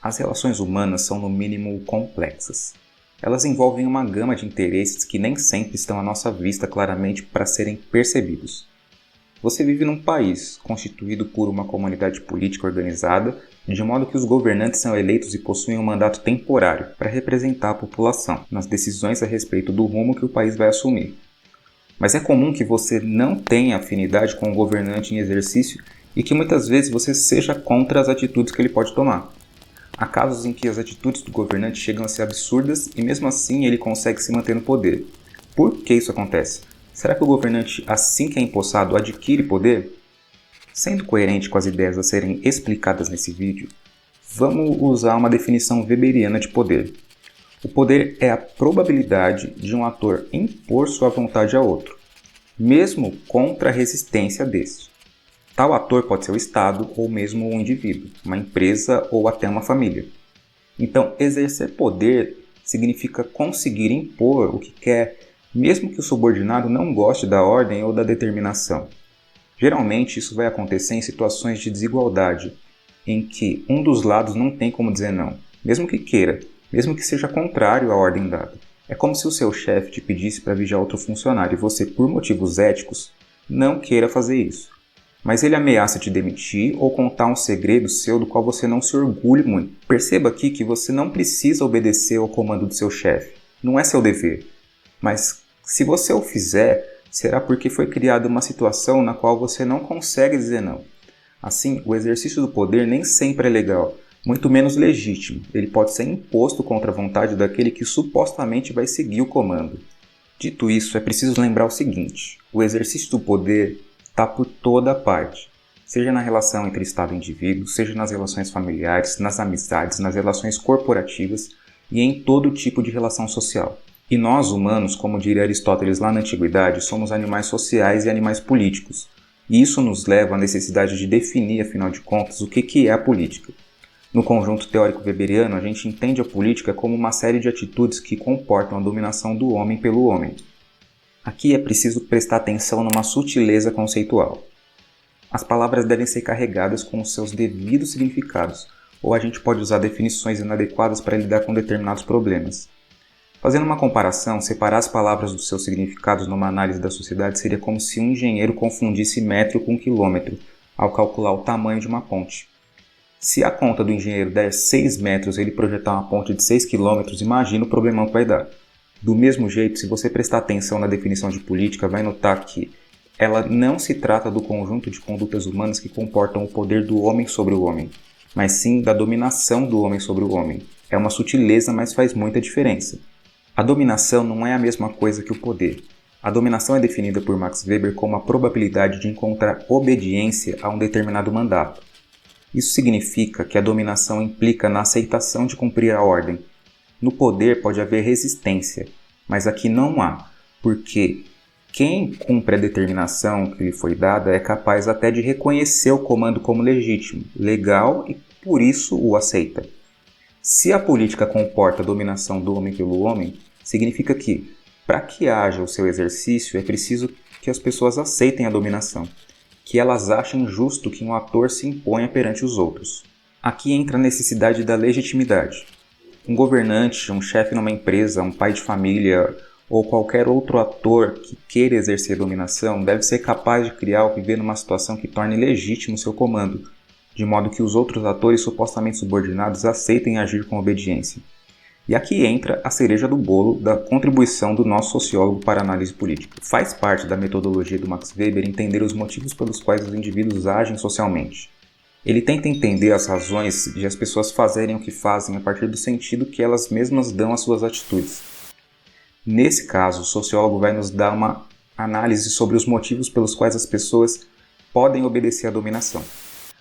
As relações humanas são, no mínimo, complexas. Elas envolvem uma gama de interesses que nem sempre estão à nossa vista claramente para serem percebidos. Você vive num país constituído por uma comunidade política organizada, de modo que os governantes são eleitos e possuem um mandato temporário para representar a população nas decisões a respeito do rumo que o país vai assumir. Mas é comum que você não tenha afinidade com o governante em exercício e que muitas vezes você seja contra as atitudes que ele pode tomar. Há casos em que as atitudes do governante chegam a ser absurdas e mesmo assim ele consegue se manter no poder. Por que isso acontece? Será que o governante, assim que é empossado, adquire poder? Sendo coerente com as ideias a serem explicadas nesse vídeo, vamos usar uma definição weberiana de poder. O poder é a probabilidade de um ator impor sua vontade a outro, mesmo contra a resistência deste. Tal ator pode ser o Estado ou mesmo um indivíduo, uma empresa ou até uma família. Então, exercer poder significa conseguir impor o que quer, mesmo que o subordinado não goste da ordem ou da determinação. Geralmente, isso vai acontecer em situações de desigualdade, em que um dos lados não tem como dizer não, mesmo que queira, mesmo que seja contrário à ordem dada. É como se o seu chefe te pedisse para vigiar outro funcionário e você, por motivos éticos, não queira fazer isso. Mas ele ameaça te demitir ou contar um segredo seu do qual você não se orgulhe muito. Perceba aqui que você não precisa obedecer ao comando do seu chefe. Não é seu dever. Mas se você o fizer, será porque foi criada uma situação na qual você não consegue dizer não. Assim, o exercício do poder nem sempre é legal, muito menos legítimo. Ele pode ser imposto contra a vontade daquele que supostamente vai seguir o comando. Dito isso, é preciso lembrar o seguinte: o exercício do poder está por toda parte, seja na relação entre Estado e indivíduo, seja nas relações familiares, nas amizades, nas relações corporativas e em todo tipo de relação social. E nós, humanos, como diria Aristóteles lá na Antiguidade, somos animais sociais e animais políticos. E isso nos leva à necessidade de definir, afinal de contas, o que é a política. No conjunto teórico weberiano, a gente entende a política como uma série de atitudes que comportam a dominação do homem pelo homem. Aqui é preciso prestar atenção numa sutileza conceitual. As palavras devem ser carregadas com os seus devidos significados, ou a gente pode usar definições inadequadas para lidar com determinados problemas. Fazendo uma comparação, separar as palavras dos seus significados numa análise da sociedade seria como se um engenheiro confundisse metro com quilômetro ao calcular o tamanho de uma ponte. Se a conta do engenheiro der 6 metros e ele projetar uma ponte de 6 quilômetros, imagina o problemão que vai dar. Do mesmo jeito, se você prestar atenção na definição de política, vai notar que ela não se trata do conjunto de condutas humanas que comportam o poder do homem sobre o homem, mas sim da dominação do homem sobre o homem. É uma sutileza, mas faz muita diferença. A dominação não é a mesma coisa que o poder. A dominação é definida por Max Weber como a probabilidade de encontrar obediência a um determinado mandato. Isso significa que a dominação implica na aceitação de cumprir a ordem. No poder pode haver resistência, mas aqui não há, porque quem cumpre a determinação que lhe foi dada é capaz até de reconhecer o comando como legítimo, legal e por isso o aceita. Se a política comporta a dominação do homem pelo homem, significa que, para que haja o seu exercício, é preciso que as pessoas aceitem a dominação, que elas achem justo que um ator se imponha perante os outros. Aqui entra a necessidade da legitimidade. Um governante, um chefe numa empresa, um pai de família ou qualquer outro ator que queira exercer dominação deve ser capaz de criar ou viver numa situação que torne legítimo seu comando, de modo que os outros atores supostamente subordinados aceitem agir com obediência. E aqui entra a cereja do bolo da contribuição do nosso sociólogo para a análise política. Faz parte da metodologia do Max Weber entender os motivos pelos quais os indivíduos agem socialmente. Ele tenta entender as razões de as pessoas fazerem o que fazem a partir do sentido que elas mesmas dão às suas atitudes. Nesse caso, o sociólogo vai nos dar uma análise sobre os motivos pelos quais as pessoas podem obedecer à dominação.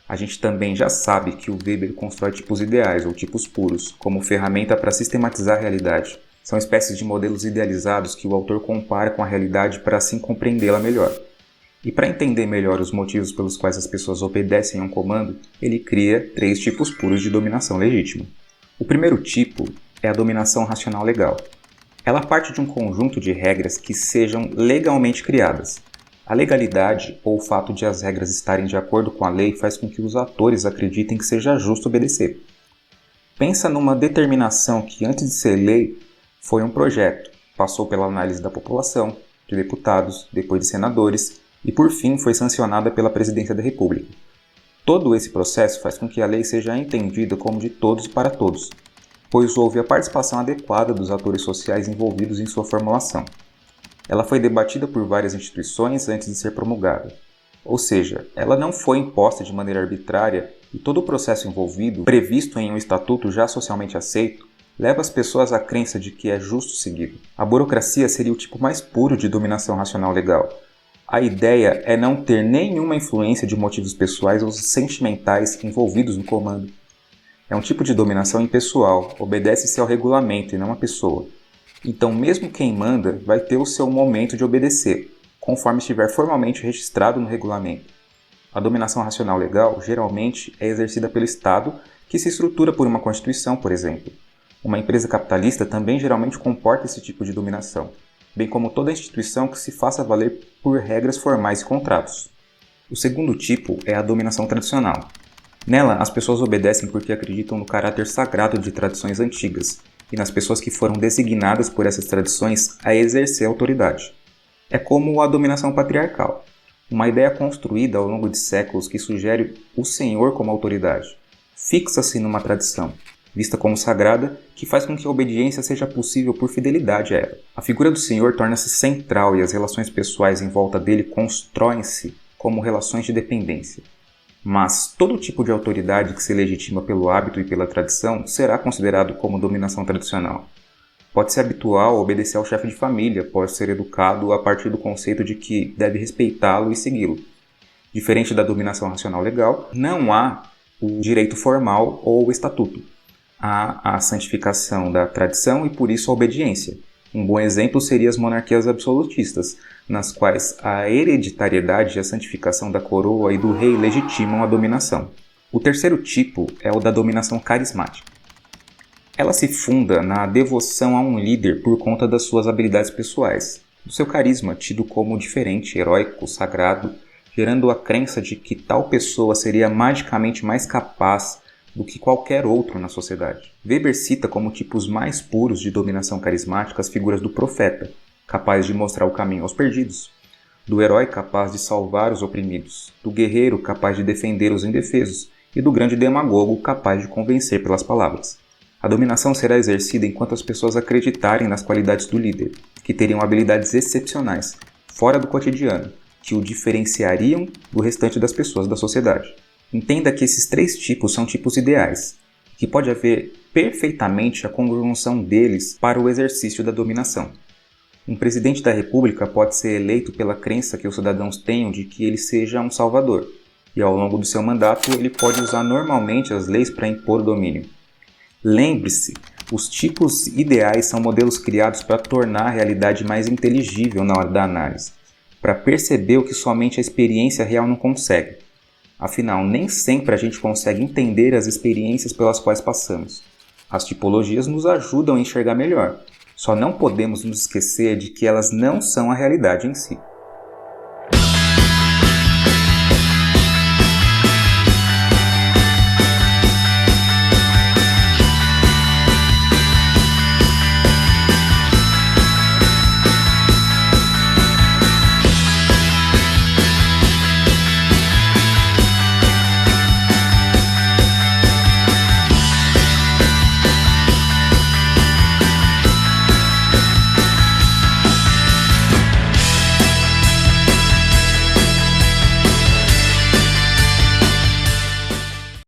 A gente também já sabe que o Weber constrói tipos ideais ou tipos puros, como ferramenta para sistematizar a realidade. São espécies de modelos idealizados que o autor compara com a realidade para assim compreendê-la melhor. E para entender melhor os motivos pelos quais as pessoas obedecem a um comando, ele cria 3 tipos puros de dominação legítima. O primeiro tipo é a dominação racional legal. Ela parte de um conjunto de regras que sejam legalmente criadas. A legalidade, ou o fato de as regras estarem de acordo com a lei, faz com que os atores acreditem que seja justo obedecer. Pensa numa determinação que, antes de ser lei, foi um projeto, passou pela análise da população, de deputados, depois de senadores e, por fim, foi sancionada pela Presidência da República. Todo esse processo faz com que a lei seja entendida como de todos e para todos, pois houve a participação adequada dos atores sociais envolvidos em sua formulação. Ela foi debatida por várias instituições antes de ser promulgada. Ou seja, ela não foi imposta de maneira arbitrária e todo o processo envolvido, previsto em um estatuto já socialmente aceito, leva as pessoas à crença de que é justo seguido. A burocracia seria o tipo mais puro de dominação racional legal. A ideia é não ter nenhuma influência de motivos pessoais ou sentimentais envolvidos no comando. É um tipo de dominação impessoal, obedece-se ao regulamento e não à pessoa. Então, mesmo quem manda vai ter o seu momento de obedecer, conforme estiver formalmente registrado no regulamento. A dominação racional legal, geralmente, é exercida pelo Estado, que se estrutura por uma Constituição, por exemplo. Uma empresa capitalista também geralmente comporta esse tipo de dominação, bem como toda instituição que se faça valer por regras formais e contratos. O segundo tipo é a dominação tradicional. Nela, as pessoas obedecem porque acreditam no caráter sagrado de tradições antigas e nas pessoas que foram designadas por essas tradições a exercer a autoridade. É como a dominação patriarcal, uma ideia construída ao longo de séculos que sugere o senhor como autoridade. Fixa-se numa tradição, vista como sagrada, que faz com que a obediência seja possível por fidelidade a ela. A figura do senhor torna-se central e as relações pessoais em volta dele constroem-se como relações de dependência. Mas todo tipo de autoridade que se legitima pelo hábito e pela tradição será considerado como dominação tradicional. Pode ser habitual obedecer ao chefe de família, pode ser educado a partir do conceito de que deve respeitá-lo e segui-lo. Diferente da dominação racional legal, não há o direito formal ou o estatuto. Há a santificação da tradição e, por isso, a obediência. Um bom exemplo seria as monarquias absolutistas, nas quais a hereditariedade e a santificação da coroa e do rei legitimam a dominação. O terceiro tipo é o da dominação carismática. Ela se funda na devoção a um líder por conta das suas habilidades pessoais, do seu carisma, tido como diferente, heróico, sagrado, gerando a crença de que tal pessoa seria magicamente mais capaz do que qualquer outro na sociedade. Weber cita como tipos mais puros de dominação carismática as figuras do profeta, capaz de mostrar o caminho aos perdidos, do herói capaz de salvar os oprimidos, do guerreiro capaz de defender os indefesos e do grande demagogo capaz de convencer pelas palavras. A dominação será exercida enquanto as pessoas acreditarem nas qualidades do líder, que teriam habilidades excepcionais, fora do cotidiano, que o diferenciariam do restante das pessoas da sociedade. Entenda que esses três tipos são tipos ideais, que pode haver perfeitamente a conjunção deles para o exercício da dominação. Um presidente da República pode ser eleito pela crença que os cidadãos tenham de que ele seja um salvador, e ao longo do seu mandato ele pode usar normalmente as leis para impor o domínio. Lembre-se, os tipos ideais são modelos criados para tornar a realidade mais inteligível na hora da análise, para perceber o que somente a experiência real não consegue. Afinal, nem sempre a gente consegue entender as experiências pelas quais passamos. As tipologias nos ajudam a enxergar melhor, só não podemos nos esquecer de que elas não são a realidade em si.